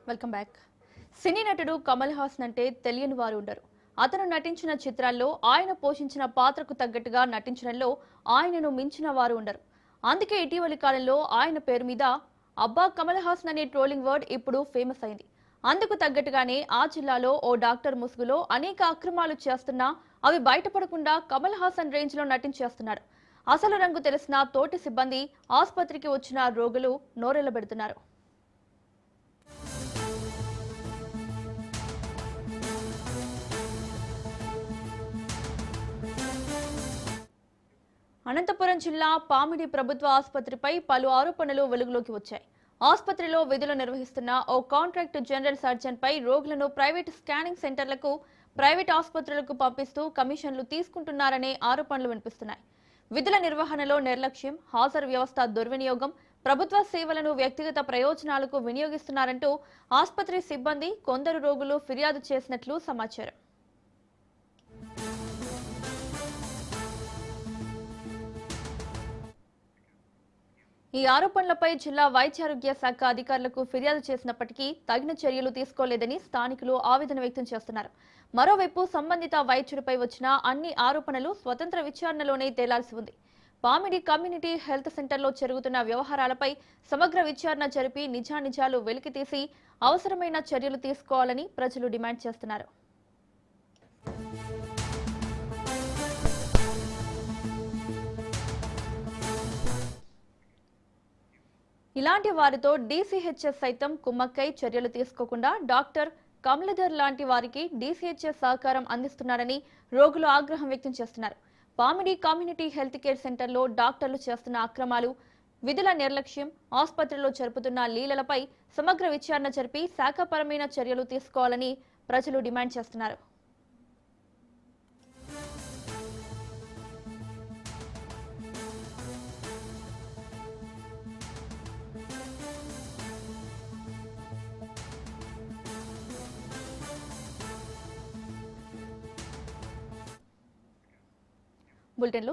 Welcome back. సినీ నటుడు కమల్ హాసన్ అంటే తెలియని వారు ఉండరు. అతను నటించిన చిత్రాల్లో ఆయన పోషించిన పాత్రకు తగ్గట్టుగా నటించడంలో ఆయనను మించిన వారు ఉండరు. అందుకే ఇటీవలి కాలంలో ఆయన పేరు మీద అబ్బా కమల్ హాసన్ అనే ట్రోలింగ్ వర్డ్ ఇప్పుడు ఫేమస్ అయింది. అందుకు తగ్గట్టుగానే ఆ జిల్లాలో ఓ డాక్టర్ ముసుగులో అనేక అక్రమాలు చేస్తున్నా అవి బయటపడకుండా కమల్ హాసన్ రేంజ్ లో నటించేస్తున్నారు. అసలు రంగు తెలిసిన తోటి సిబ్బంది ఆసుపత్రికి వచ్చిన రోగులు నోరెళ్లబెడుతున్నారు. అనంతపురం జిల్లా పామిడి ప్రభుత్వ ఆసుపత్రిపై పలు ఆరోపణలు వెలుగులోకి వచ్చాయి. ఆసుపత్రిలో విధులు నిర్వహిస్తున్న ఓ కాంట్రాక్ట్ జనరల్ సర్జన్ పై రోగులను ప్రైవేట్ స్కానింగ్ సెంటర్లకు, ప్రైవేట్ ఆసుపత్రులకు పంపిస్తూ కమిషన్లు తీసుకుంటున్నారనే ఆరోపణలు వినిపిస్తున్నాయి. విధుల నిర్వహణలో నిర్లక్ష్యం, హాజరు వ్యవస్థ దుర్వినియోగం, ప్రభుత్వ సేవలను వ్యక్తిగత ప్రయోజనాలకు వినియోగిస్తున్నారంటూ ఆసుపత్రి సిబ్బంది, కొందరు రోగులు ఫిర్యాదు చేసినట్లు సమాచారం. ఈ ఆరోపణలపై జిల్లా వైద్యారోగ్య శాఖ అధికారులకు ఫిర్యాదు చేసినప్పటికీ తగిన చర్యలు తీసుకోలేదని స్థానికులు ఆవేదన వ్యక్తం చేస్తున్నారు. మరోవైపు సంబంధిత వైద్యుడిపై వచ్చిన అన్ని ఆరోపణలు స్వతంత్ర విచారణలోనే తేలాల్సి ఉంది. పామిడి కమ్యూనిటీ హెల్త్ సెంటర్లో జరుగుతున్న వ్యవహారాలపై సమగ్ర విచారణ జరిపి నిజానిజాలు వెలికితీసి అవసరమైన చర్యలు తీసుకోవాలని ప్రజలు డిమాండ్ చేస్తున్నారు. ఇలాంటి వారితో డీసీహెచ్ఎస్ సైతం కుమ్మక్కై చర్యలు తీసుకోకుండా డాక్టర్ కమలధర్ లాంటి వారికి డీసీహెచ్ఎస్ సహకారం అందిస్తున్నారని రోగులు ఆగ్రహం వ్యక్తం చేస్తున్నారు. పామిడి కమ్యూనిటీ హెల్త్ కేర్ సెంటర్లో డాక్టర్లు చేస్తున్న అక్రమాలు, విధుల నిర్లక్ష్యం, ఆసుపత్రిలో జరుపుతున్న లీలలపై సమగ్ర విచారణ జరిపి శాఖాపరమైన చర్యలు తీసుకోవాలని ప్రజలు డిమాండ్ చేస్తున్నారు. బులెటిన్లో